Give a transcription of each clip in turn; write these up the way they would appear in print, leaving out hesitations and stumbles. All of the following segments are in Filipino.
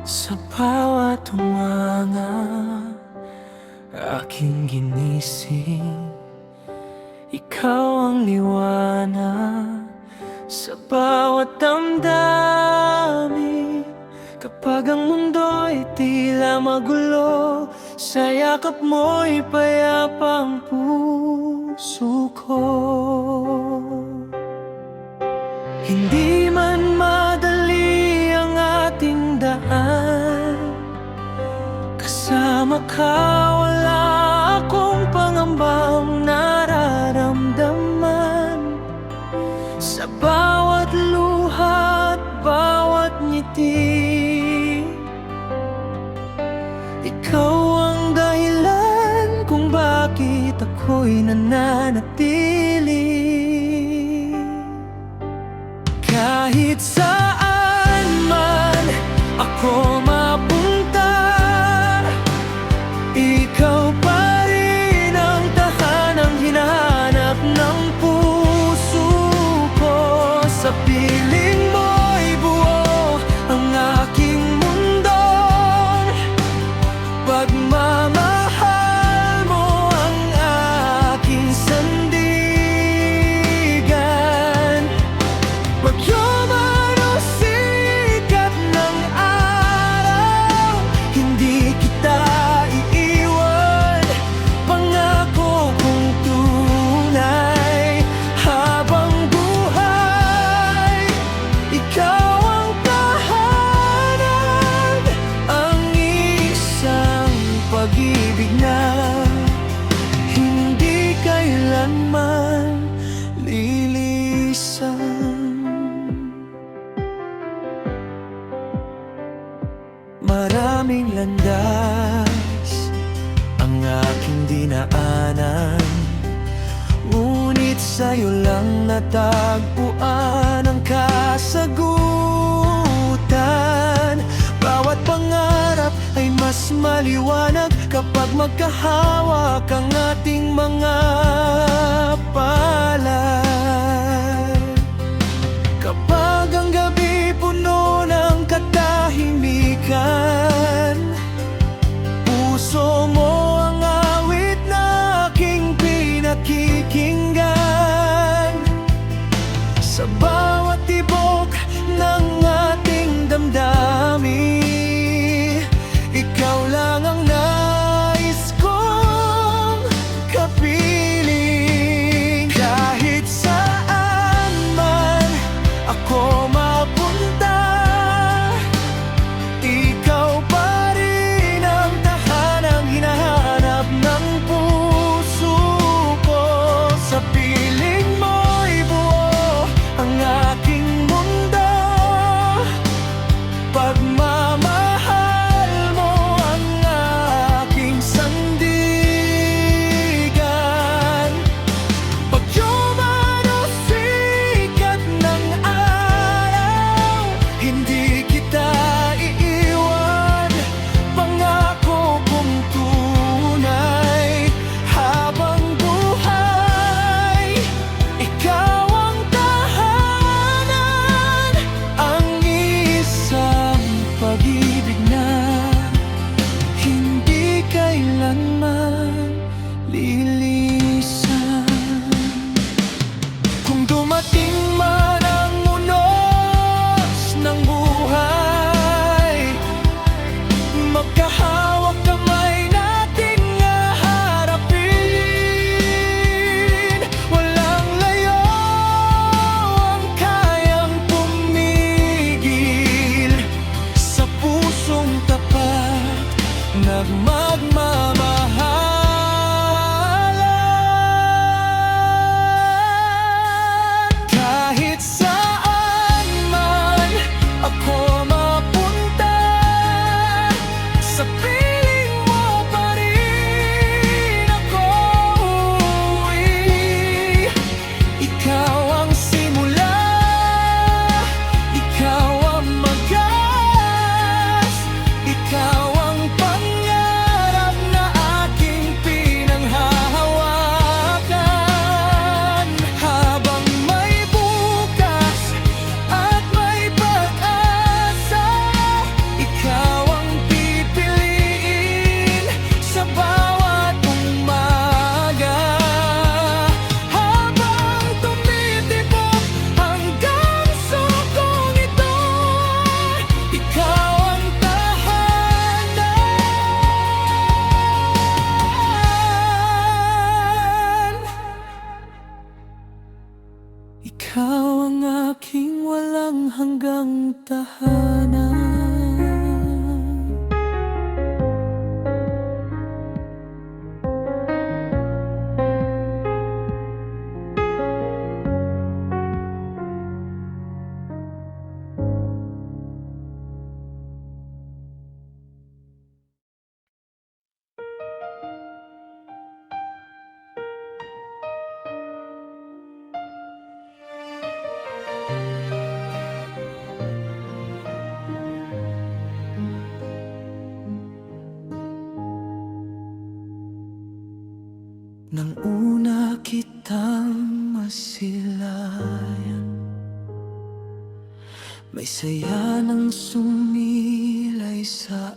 Sa bawat umaga, aking ginising, ikaw ang liwanag sa bawat damdamin. Kapag ang mundo'y tila magulo, sa yakap mo'y payapa ang puso ko. Hindi man madali ang ating daan, kasama ka wala akong pangambang nararamdaman. Sa bawat luha at bawat ngiti, ikaw ang dahilan kung bakit ako'y nananatili. Kahit saan man ako mapunta, ikaw pa rin ang tahanang hinahanap ng puso ko. Sa piling mo'y buo ang aking mundo, pagmamahal mo ang aking sandigan. Bagyo man o sikat ng araw, hindi kita iiwan. Pangako kong tunay habang buhay, ikaw ang tahanan, ang isang pag-ibig na hindi kailanman lilisan. Maraming landas ang aking dinaanan, ngunit sa'yo lang natagpuan ang kasagutan. Bawat pangarap ay mas maliwanag kapag magkahawak ang ating mga palad. Kapag ang gabi puno ng katahimikan, puso mo ang awit na aking pinakikinggan. Sa bawat tibok ng ating damdamin, ikaw lang ang nais kong kapiling. Kahit saan man ako mapunta, ikaw pa rin ang tahanang hinahanap ng puso ko. Sa piling mo'y buo ang aking mundo, pagmamahal mo ang aking sandigan. Bagyo man o sikat ng araw, hindi kita iiwan. Pangako kong tunay habang buhay, ikaw ang tahanan, ang isang pag-ibig na hindi kailanman lilisan. Kung dumating man ang unos ng buhay, magkahawak kamay nating haharapin. Walang layo ang kayang pumigil sa pusong tapat nagmagmamahalan. Kahit saan man ako mapunta, sa piling mo pa rin ako uuwi. Ikaw ang simula, ikaw ang magas, ikaw ang pangarap Nang una kitang masilayan, may saya nang sumilay sa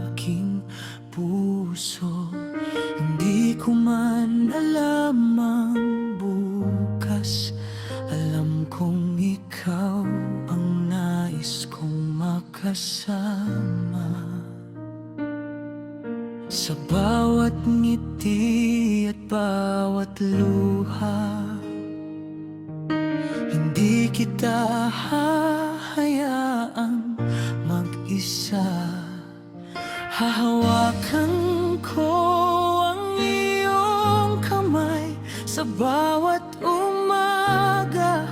aking puso. Hindi ko man alam ang bukas, alam kong ikaw ang nais kong makasama. Sa bawat ngiti at bawat luha, hindi kita hahayaang mag-isa. Hahawakan ko ang iyong kamay sa bawat umaga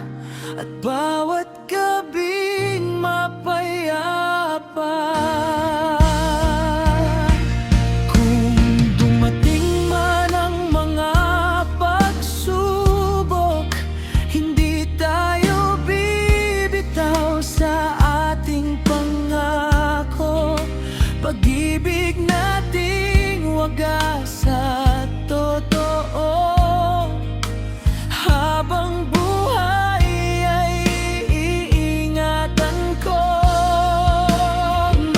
at bawat gabing mapayapa. Pag-ibig nating wagas at totoo, habang buhay ay iingatan ko.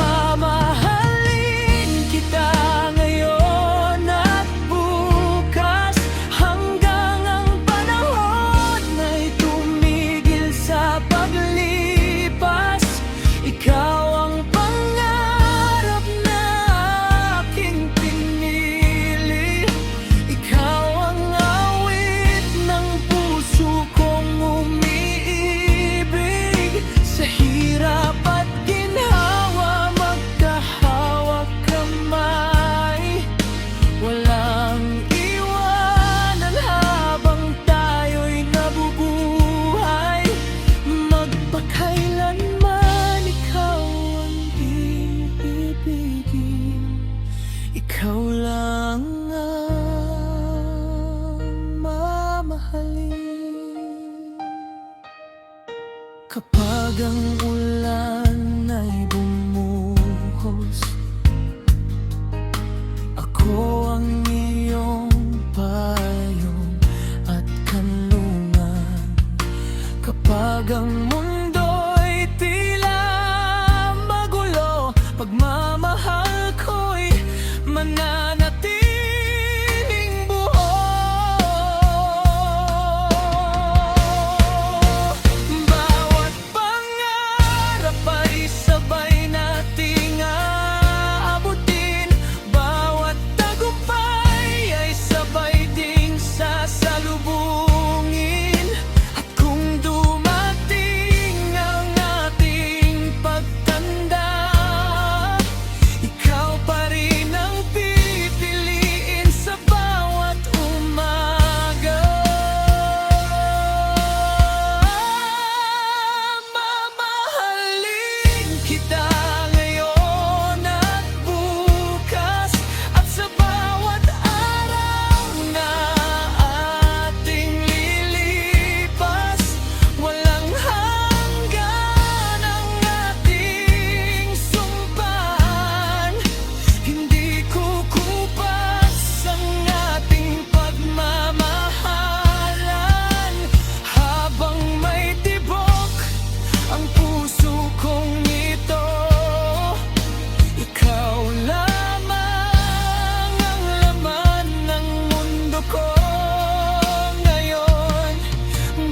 Mamahalin kita ngayon at bukas, hanggang ang panahon ay tumigil sa paglipas. Ikaw ang ikaw lang ang mamahalin. Kapag ang ulan ay bumuhos, ako ang iyong payong at kanlungan. Kapag ang mundo'y tila magulo, pagmamahal ko'y mananatiling buo. Bawat pangarap ay sabay nating aabutin, bawat tagumpay ay sabay ding sasalubungin. At kung dumating ang ating pagtanda, ikaw pa rin ang pipiliin sa bawat umaga. Mamahalin kita ngayon at bukas, at sa bawat araw na ating lilipas. Walang hanggan ang ating sumpaan, hindi kukupas ang ating pagmamahalan. Habang may tibok ang puso kong ito, ikaw lamang ang laman ng mundo ko ngayon,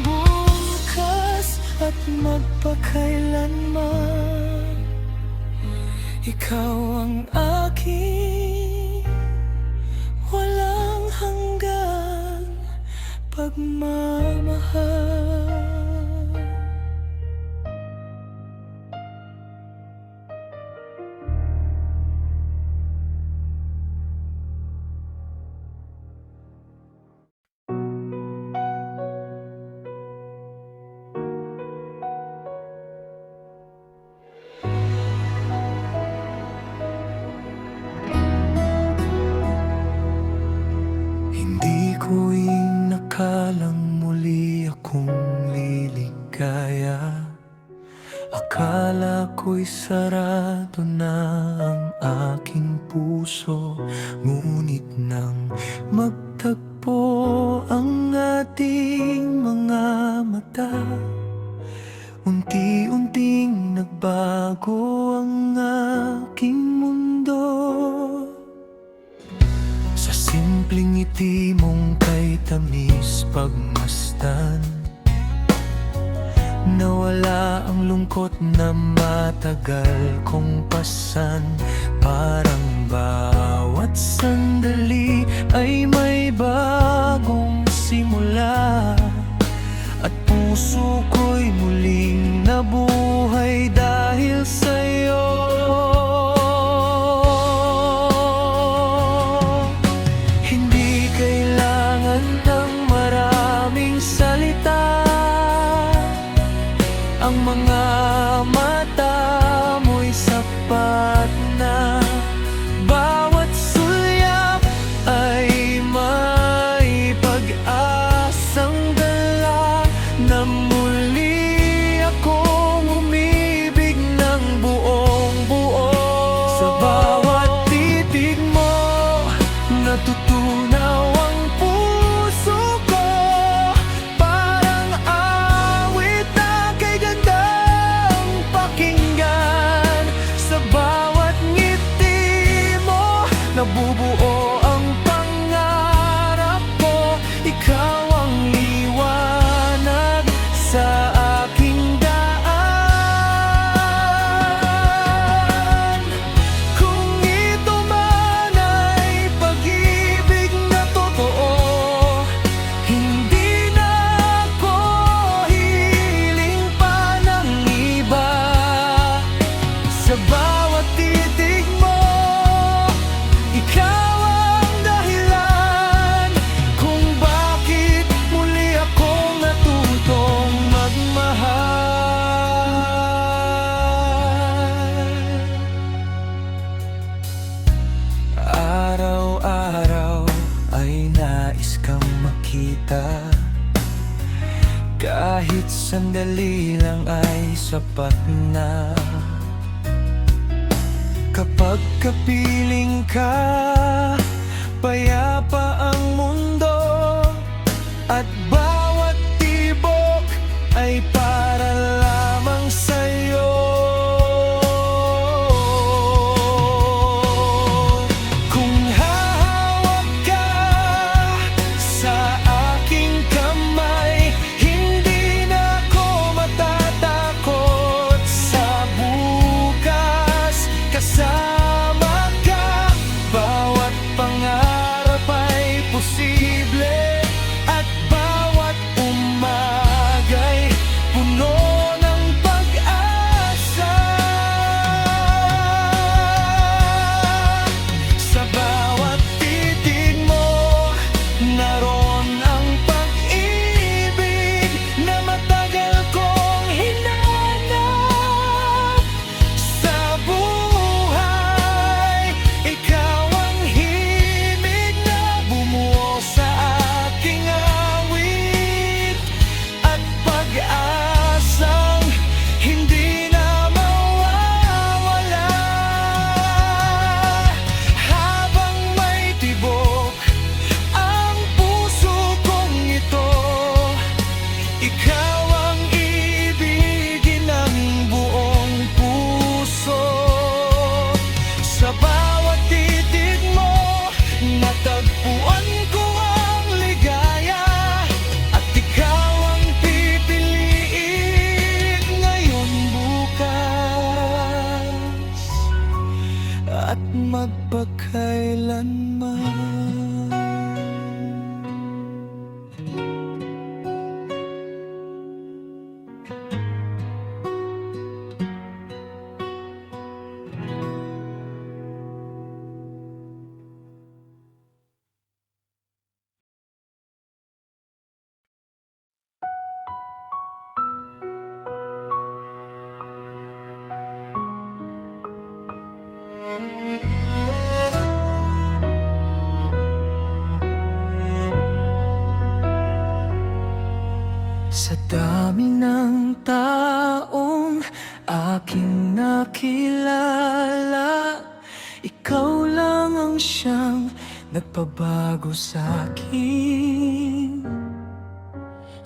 bukas at magpakailanman. Ikaw ang aking walang hanggang pagmamahal. Hindi ko inakalang muli akong liligaya. Akala ko'y sarado na ang aking puso, ngunit nang magtagal nagtagpo ang ating mga mata, unti-unting nagbago ang aking mundo. Sa simpleng ngiti mong kay tamis pagmasdan, nawala ang lungkot na matagal kong pasan. Parang bawat sandali ay may bagong simula, at puso ko'y muling nabuhay dahil sa'yo. Hindi kailangan ng maraming salita, ang mga mata mo'y sapat na. Bawat sulyap ay may pag-asang dala, na muli akong umibig ng buong buo. Sa bawat titig mo, natutunaw ang puso ko, parang awit na kay gandang pakinggan. Sa bawat ngiti mo, nabubuo ang pangarap ko. Ikaw ang liwanag sa aking daan. Kung ito man ay pag-ibig na totoo, hindi na ako hiling pa ng iba. Sa bawat titig mo, ikaw ang dahilan kung bakit muli akong natutong magmahal. Araw-araw ay nais kang makita, kahit sandali lang ay sapat na. Kapag kapiling ka, payapa ang mundo, at bawat tibok ay para lamang sa'yo. Kung hahawak ka sa aking kamay, hindi na ako matatakot sa bukas. Kasama ka, bawat pangarap ay posible, at bawat umaga'y puno ng pag-asa. Sa bawat titig mo, naroon ang pag-ibig na matagal kong hinanap. Sa buhay, ikaw ang himig na bumuo sa aking awit, at pag-asang hindi na mawawala. Habang may tibok ang puso kong ito, ikaw ang iibigin ng buong puso. Sa bawat titig mo, natagpuan ko ang ligaya, at ikaw ang pipiliin ngayon, bukas, at magpakailanman. Sa dami ng taong aking nakilala, ikaw lang ang siyang nagpabago sa'kin.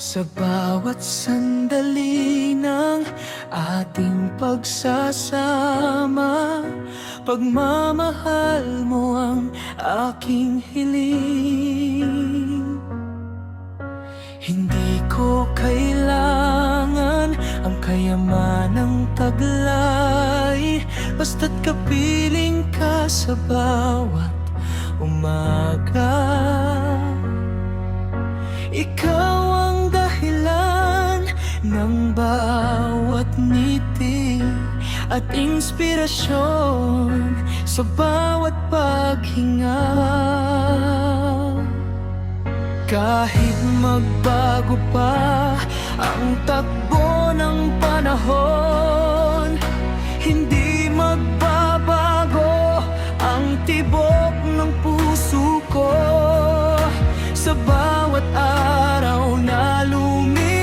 Sa bawat sandali ng ating pagsasama, pagmamahal mo ang aking hiling. Hindi ko kailangan ang kayamanang taglay, basta't kapiling ka sa bawat umaga. Ikaw ang dahilan ng bawat ngiti at inspirasyon sa bawat paghinga. Kahit magbago pa ang takbo ng panahon, hindi magbabago ang tibok ng puso ko. Sa bawat araw na lumilipas,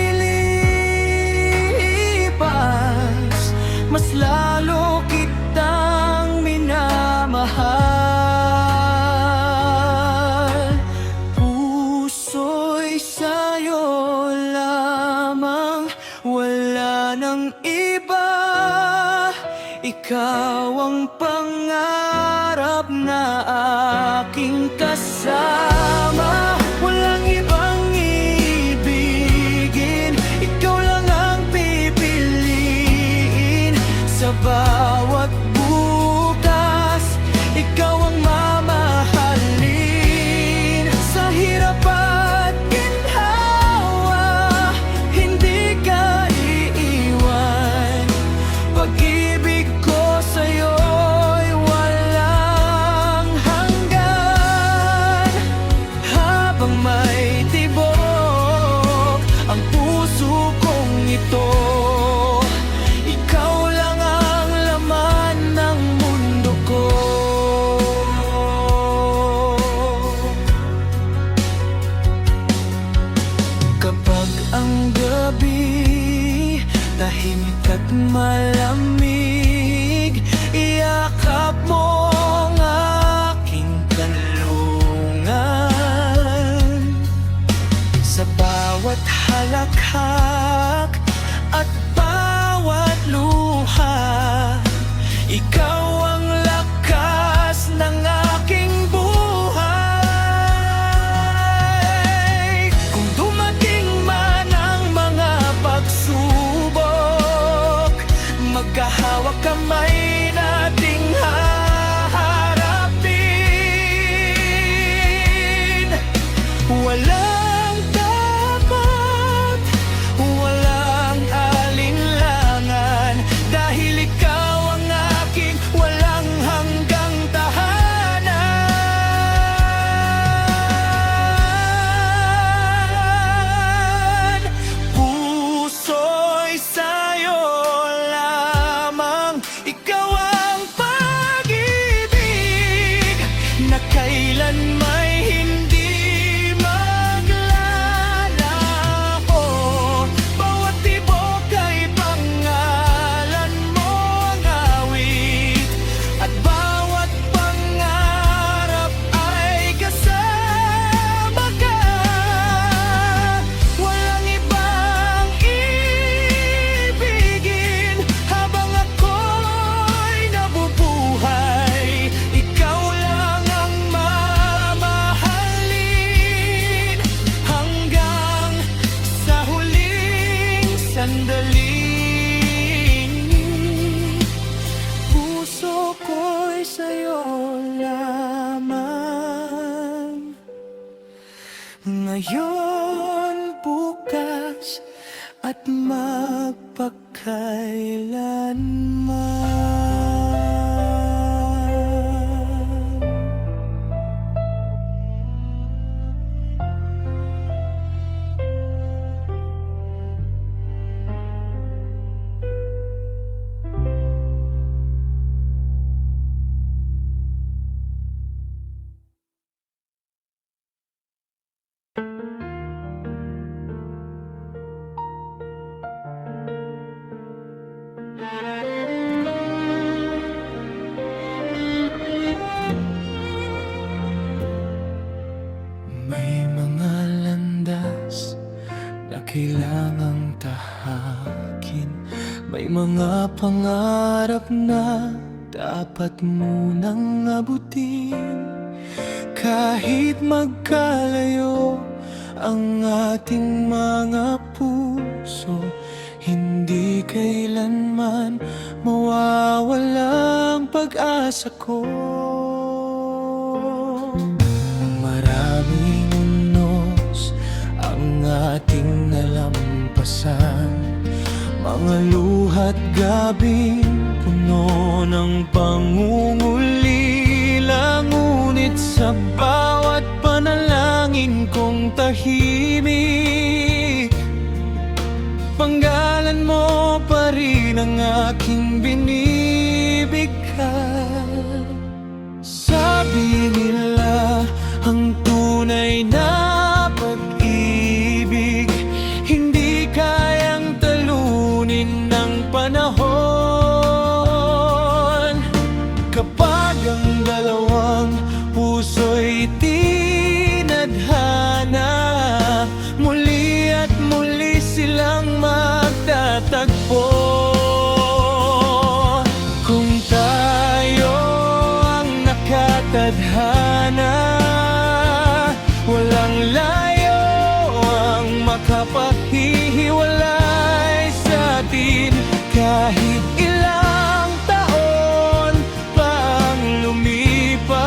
mas lalo kitang minamahal. Puso'y sa'yo lamang, wala nang iba. Ikaw ang pangarap na aking kasama. Walang ibang ibigin, ikaw lang ang pipiliin. Sa bawat bukas, ikaw ang mamahalin. Sa hirap at ginhawa, hindi ka iiwan. Pag-ibig ko sa'yo'y walang hanggan. Habang may tibok ang puso kong ito, ikaw lang ang laman ng mundo ko. Kapag ang gabi tahimik at malamig, iyakap mo ang aking kanlungan. Sa bawat halakhak at bawat luha, ikaw ang lakas ng aking buhay. Kung dumating man ang mga pagsubok, magkahawak kamay nating haharapin. Walang dapat, walang alinlangan, dahil ikaw ang aking walang hanggang tahanan. Puso'y sa'yo lamang, ikaw ang pag-ibig na kailanmay hindi maglalaho. Bawat tibok ay pangalan mo ang awit, at bawat pangarap ay kasama ka. Walang ibang ibigin habang ako'y nabubuhay. Ikaw lang ang mamahalin hanggang sa huling sandali. Puso ko'y sa'yo lamang, ngayon, bukas at magpakailanman. mga pangarap na dapat munang abutin. Kahit magkalayo ang ating mga puso, hindi kailanman mawawalang pag-asa ko. Maraming unos ang ating nalampasan, mga luha't gabing puno ng pangungulila. Ngunit sa bawat panalangin kong tahimik, panggalan mo pa rin ang aking binibigkas. Sabi nila ang tunay na pag-ibig hindi kayang talunin ng panahon. Kapag ang dalawang puso'y tinadhana, muli at muli silang magtatagpo. Kung tayo ang nakatadhana, walang layo ang makapaghihiwalay sa atin. Kahit ilang taon pang lumipas,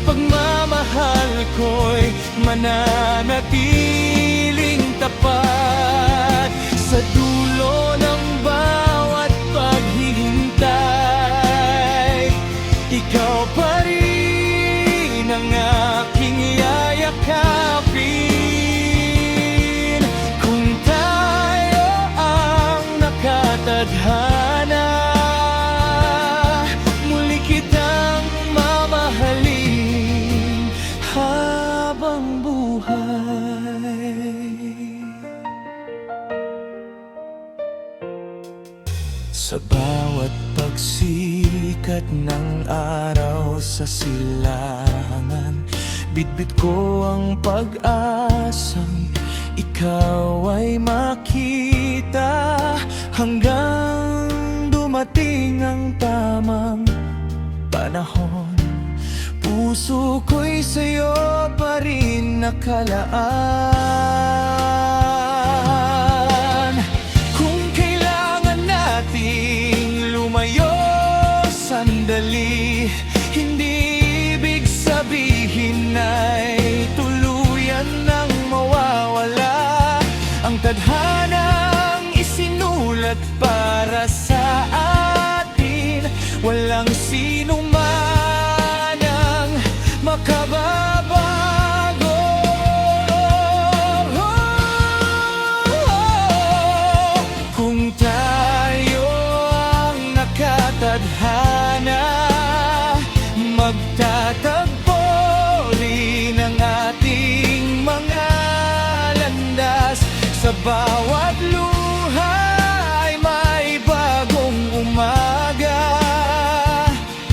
pagmamahal ko'y mananatiling tapat. Sa dulo ng bawat paghihintay, ikaw pa rin ang aking yayakapin. Kung tayo ang nakatadhana, muli kitang mamahalin habang buhay. Sa bawat pagsikat ng araw sa silangan, bitbit ko ang pag-asang ikaw ay makita. Hanggang dumating ang tamang panahon, puso ko'y sa'yo pa rin nakalaan. Kung kailangan nating lumayo sandali, hindi ibig sabihin ay tuluyan nang mawawala ang tadhanang isinulat para sa atin. Walang sino man ang makababago. Kung tayo ang nakatadhana, magtatagpo rin ang ating mga landas. Sa bawat luha ay may bagong umaga,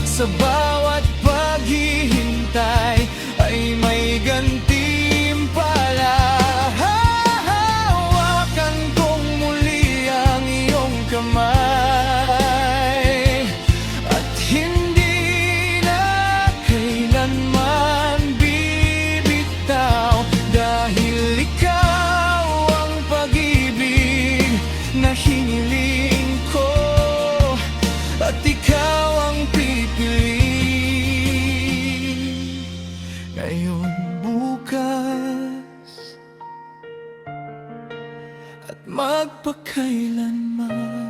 sa bawat paghihintay ay may gantimpala. Hahawakan kong muli ang iyong kamay, at hindi na kailanman bibitaw, dahil ikaw ang pag-ibig na hiniling ko, at ikaw ang pipiliin ngayon, bukas at magpakailanman.